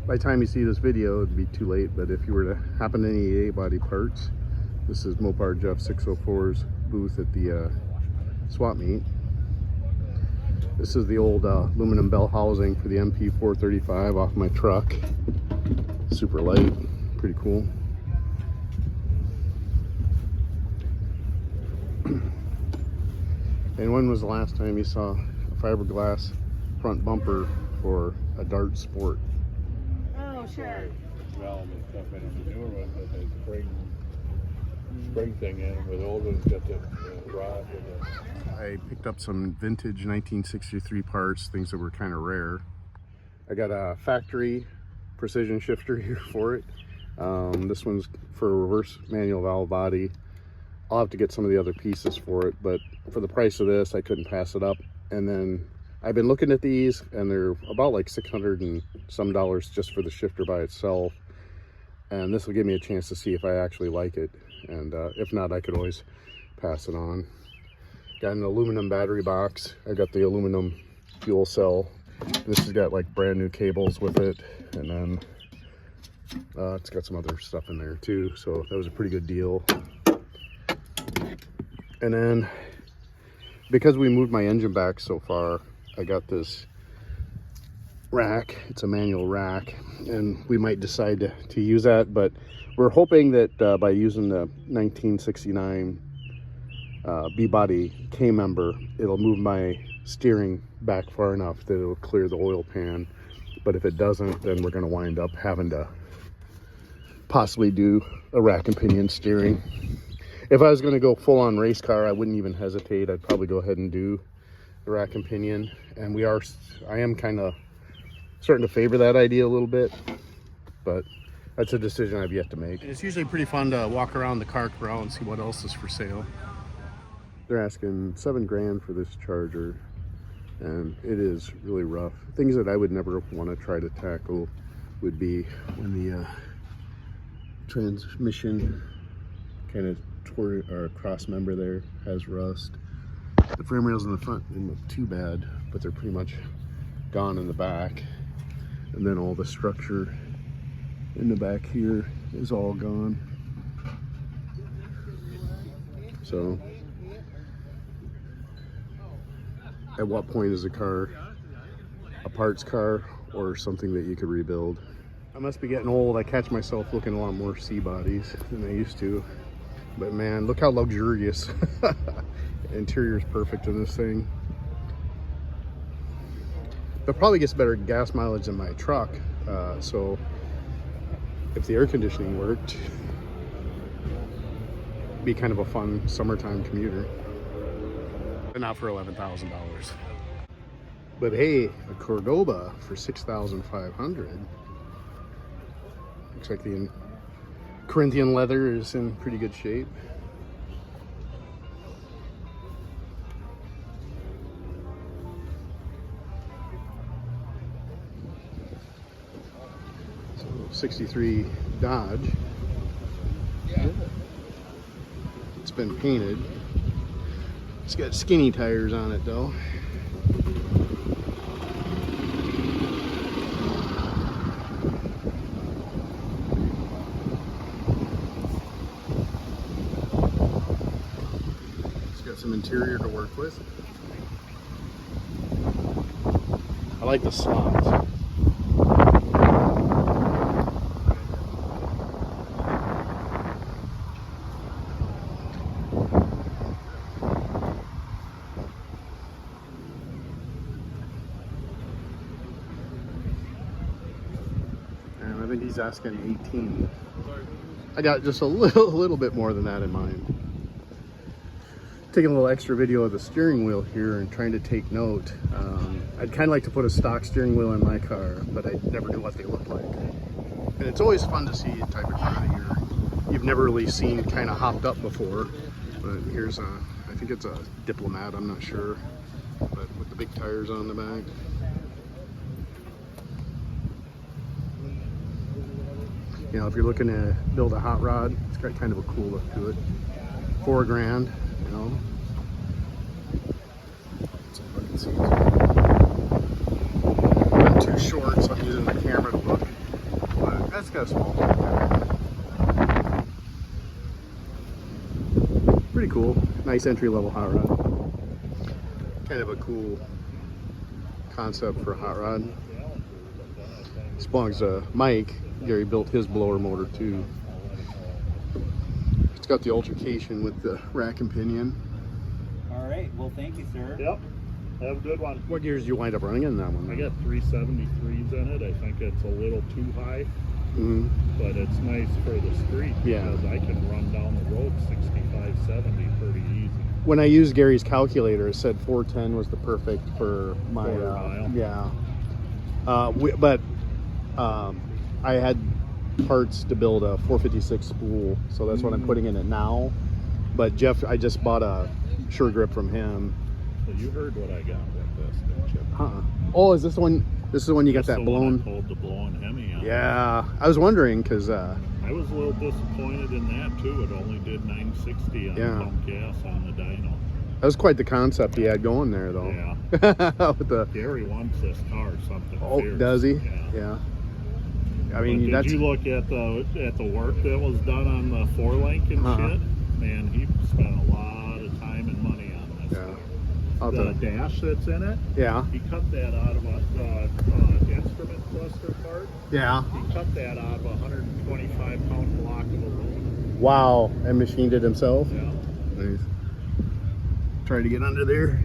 By the time you see this video, it'd be too late, but if you were to happen to need A-body parts, this is Mopar Jeff 604's booth at the swap meet. This is the old aluminum bell housing for the MP435 off my truck. Super light, pretty cool. And when was the last time you saw a fiberglass front bumper for a Dart Sport? Oh, sure. Realm and stuff in it. The newer ones that they spring thing in, where the old ones got the rod with the... I picked up some vintage 1963 parts, things that were kind of rare. I got a factory precision shifter here for it. This one's for a reverse manual valve body. I'll have to get some of the other pieces for it, but for the price of this, I couldn't pass it up. And then I've been looking at these, and they're about like $600 and some just for the shifter by itself. And this will give me a chance to see if I actually like it. And if not, I could always pass it on. Got an aluminum battery box. I got the aluminum fuel cell. This has got like brand new cables with it. And then it's got some other stuff in there too. So that was a pretty good deal. And then because we moved my engine back so far, I got this rack. It's a manual rack, and we might decide to use that, but we're hoping that by using the 1969 B-body K-member, it'll move my steering back far enough that it'll clear the oil pan. But if it doesn't, then we're going to wind up having to possibly do a rack and pinion steering. If I was going to go full-on race car, I wouldn't even hesitate. I'd probably go ahead and do the rack and pinion. And I am kind of starting to favor that idea a little bit, but that's a decision I've yet to make. It's usually pretty fun to walk around the car corral and see what else is for sale. They're asking $7 grand for this Charger, and it is really rough. Things that I would never want to try to tackle would be when the transmission kind of toward our cross member there has rust. The frame rails in the front didn't look too bad, but they're pretty much gone in the back. And then all the structure in the back here is all gone. So at what point is a car a parts car or something that you could rebuild? I must be getting old. I catch myself looking a lot more C-bodies than I used to. But man, look how luxurious. Interior is perfect in this thing. But probably gets better gas mileage than my truck. So if the air conditioning worked, it'd be kind of a fun summertime commuter. But not for $11,000. But hey, a Cordoba for $6,500. Looks like the Corinthian leather is in pretty good shape. So 63 Dodge. It's been painted. It's got skinny tires on it though. Some interior to work with. I like the slots. And I think he's asking 18. I got just a little bit more than that in mind. Taking a little extra video of the steering wheel here and trying to take note. I'd kind of like to put a stock steering wheel in my car, but I never knew what they look like. And it's always fun to see a type of car that you've never really seen kind of hopped up before. But here's I think it's a Diplomat, I'm not sure, but with the big tires on the back. You know, if you're looking to build a hot rod, it's got kind of a cool look to it. $4 grand. You know, I'm too short, so I'm using the camera to look got a small. Pretty cool. Nice entry level hot rod. Kind of a cool concept for a hot rod. This belongs to Mike. Gary built his blower motor too. It's got the altercation with the rack and pinion. All right. Well, thank you, sir. Yep. Have a good one. What gears do you wind up running in that one? I got 373s in it. I think it's a little too high, Mm-hmm. but it's nice for the street Yeah. because I can run down the road 65, 70 pretty easy. When I used Gary's calculator, it said 410 was the perfect for my Quarter mile. yeah. I had parts to build a 456 spool, so that's what I'm putting in it now. But Jeff, I just bought a Sure Grip from him. So you heard what I got with this, didn't you? Oh, is this the one? This is the one you got That's that the one blown? I pulled the blown Hemi on. Yeah, I was wondering because I was a little disappointed in that too. It only did 960 on Yeah. pump gas on the dyno. that was quite the concept he had going there, though. Yeah. With the Gary wants this car something fierce. does he? Yeah. Yeah. I mean, But that's did you look at the work that was done on the 4-link and shit? Man, he spent a lot of time and money on this. Yeah. The dash that's in it, Yeah. he cut that out of a instrument cluster part. Yeah. He cut that out of a 125-pound block of aluminum. Wow. And machined it himself. Yeah. Nice. Try to get under there.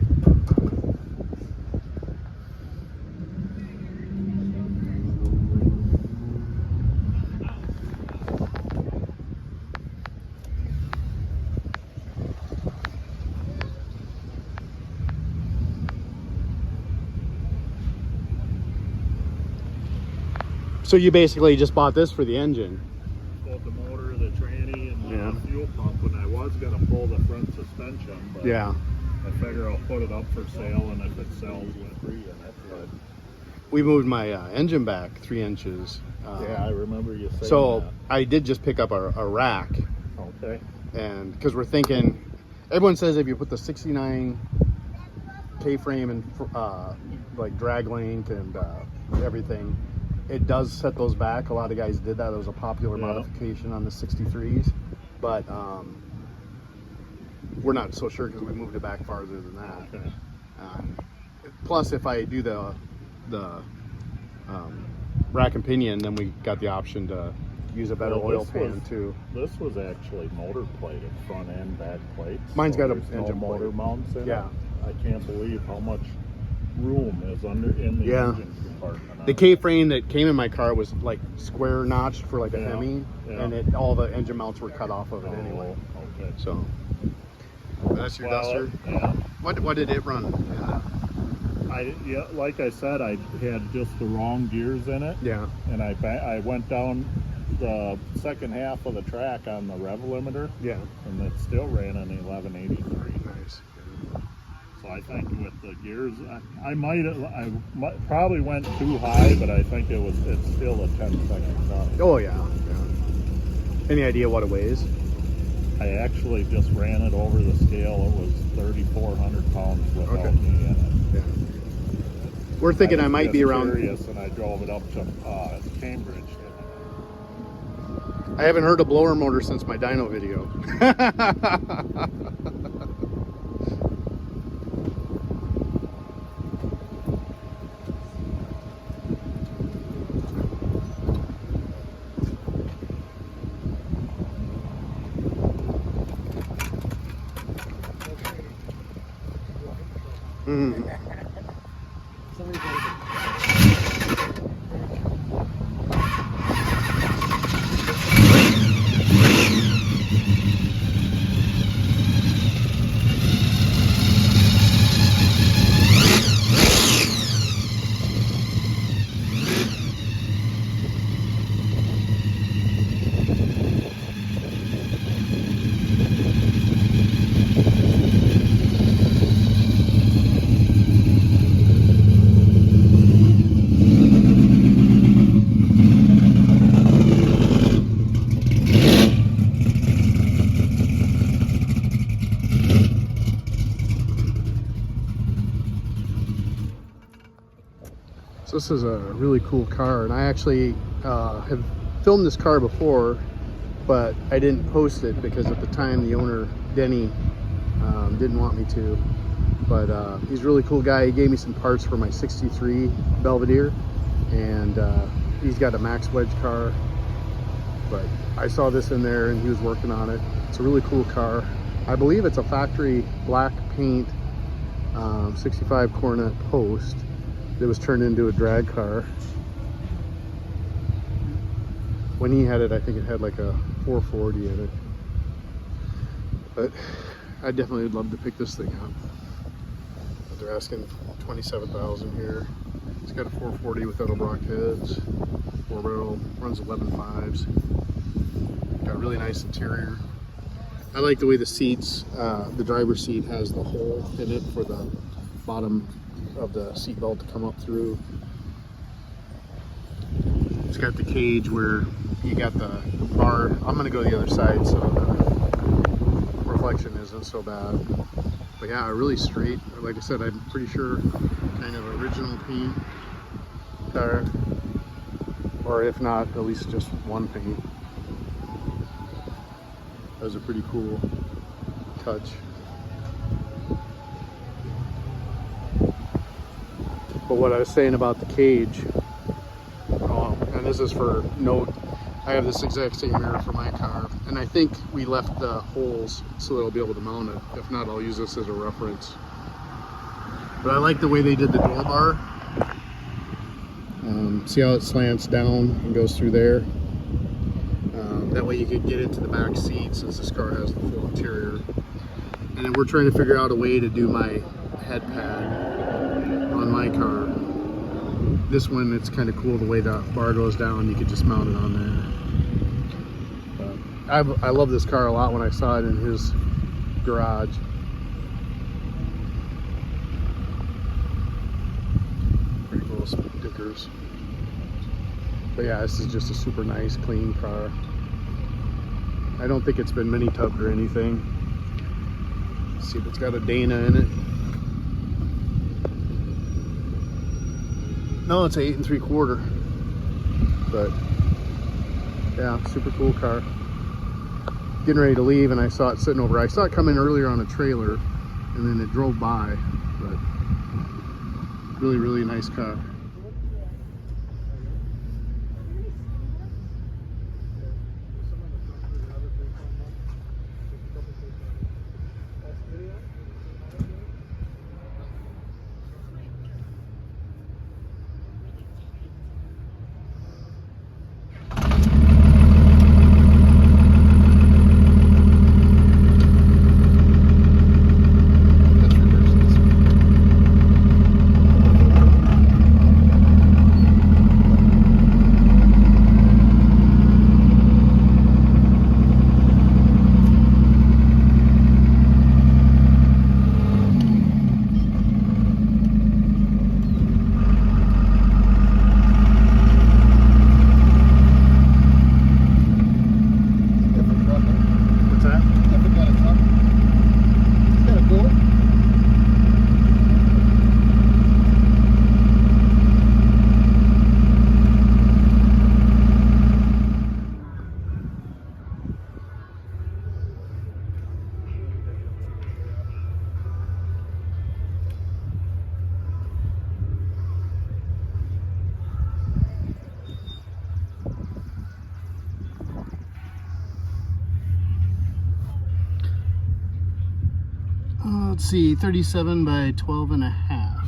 So you basically just bought this for the engine. Both the motor, the tranny, and the Yeah. fuel pump. And I was gonna pull the front suspension, but Yeah. I figure I'll put it up for sale, and if it sells, we'll free in it. But We moved my engine back 3 inches. yeah, I remember you saying So I did just pick up a rack, that. Okay. and because we're thinking, everyone says if you put the 69 K-frame and like drag link and everything, it does set those back. A lot of guys did that. It was a popular Yeah. modification on the 63s, but we're not so sure because we moved it back farther than that. Okay. Plus, if I do the rack and pinion, then we got the option to use a better Well, oil this pan was- too. This was actually motor plated, front and back plates. Mine's got a there's engine no motor plate. mounts in Yeah. it. I can't believe how much room is in the Yeah. engine compartment. The K-frame that came in my car was like square notched for like a Yeah, Hemi, yeah. and all the engine mounts were cut off of it anyway. Okay. So that's your duster. Yeah. What did it run? Yeah, like I said, I had just the wrong gears in it, Yeah. and I went down the second half of the track on the rev limiter, Yeah. and it still ran an 1183. Nice. So I think with the gears, I probably went too high, but I think it's still a 10-second car. Oh yeah. Yeah. Any idea what it weighs? I actually just ran it over the scale. It was 3,400 pounds without Okay. me in it. Yeah. We're thinking I was might be just around. curious, and I drove it up to Cambridge. I haven't heard a blower motor since my dyno video. Mm. So this is a really cool car, and I actually have filmed this car before, but I didn't post it because at the time the owner, Denny, didn't want me to. But he's a really cool guy. He gave me some parts for my 63 Belvedere, and he's got a max wedge car. But I saw this in there and he was working on it. It's a really cool car. I believe it's a factory black paint 65 Coronet Post that was turned into a drag car. When he had it, I think it had like a 440 in it. But I definitely would love to pick this thing up. But they're asking $27,000 here. It's got a 440 with Edelbrock heads, 4-barrel, runs 11.5s. Got a really nice interior. I like the way the seats, the driver's seat has the hole in it for the bottom of the seat belt to come up through. It's got the cage where you got the bar. I'm gonna go the other side so the reflection isn't so bad. But yeah, really straight. Like I said, I'm pretty sure kind of original paint car, or if not, at least just one paint. That was a pretty cool touch. But what I was saying about the cage, and this is for note, I have this exact same mirror for my car, and I think we left the holes so that I'll be able to mount it. If not, I'll use this as a reference. But I like the way they did the door bar. See how it slants down and goes through there? That way you could get into the back seat since this car has the full interior. And then we're trying to figure out a way to do my head pad on my car. This one, it's kind of cool the way the bar goes down. You could just mount it on there. But I love this car a lot when I saw it in his garage. Pretty cool stickers. But yeah, this is just a super nice, clean car. I don't think it's been mini-tubbed or anything. Let's see if it's got a Dana in it. No, it's an 8 3/4. But yeah, super cool car. Getting ready to leave and I saw it sitting over. I saw it come in earlier on a trailer and then it drove by. But really, really nice car. Let's see, 37 by 12.5.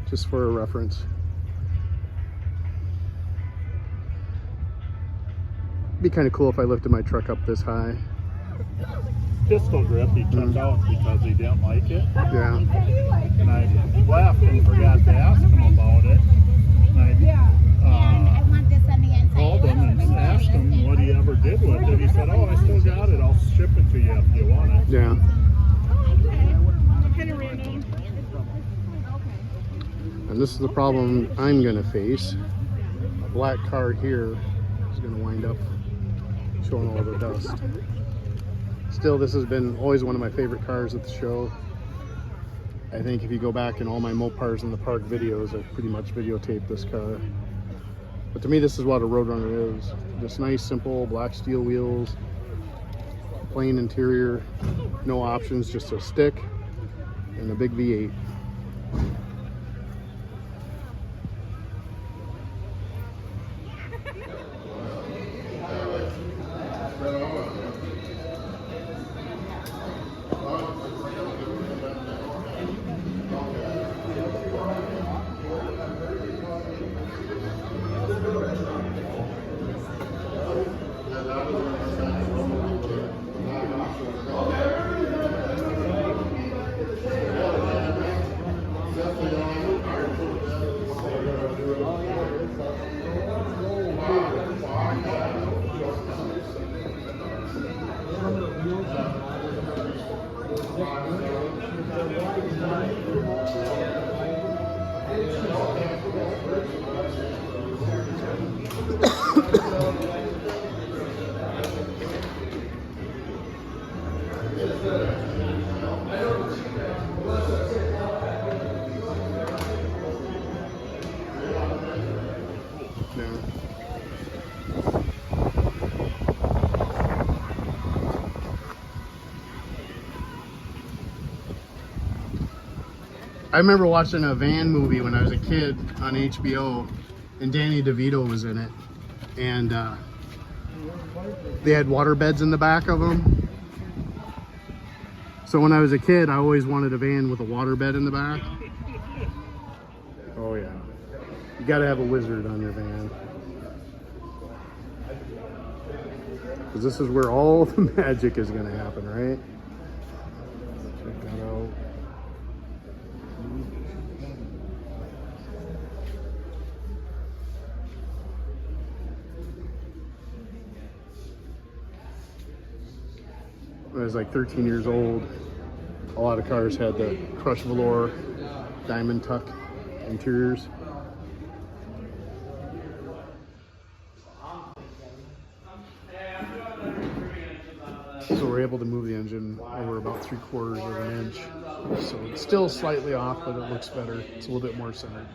Just for a reference. Be kind of cool if I lifted my truck up this high. Pistol grip he took out because he didn't like it. Yeah. And I left and forgot to ask him about it. And I called him and asked him what he ever did with it. He said, "Oh, I still got it. I'll ship it to you if you want it." Yeah. Kind of random. And this is the problem I'm gonna face. A black car here is gonna wind up showing all the dust. Still, this has been always one of my favorite cars at the show. I think if you go back in all my Mopars in the Park videos, I've pretty much videotaped this car. But to me, this is what a Roadrunner is. Just nice, simple black steel wheels, plain interior, no options, just a stick and a big V8. I remember watching a van movie when I was a kid on HBO, and Danny DeVito was in it, and they had water beds in the back of them. So when I was a kid, I always wanted a van with a water bed in the back. Oh yeah, you gotta have a wizard on your van, because this is where all the magic is gonna happen, right? Check that out. When I was like 13 years old, a lot of cars had the crushed velour diamond tuck interiors. So we're able to move the engine over about 3/4 of an inch. So it's still slightly off, but it looks better. It's a little bit more centered.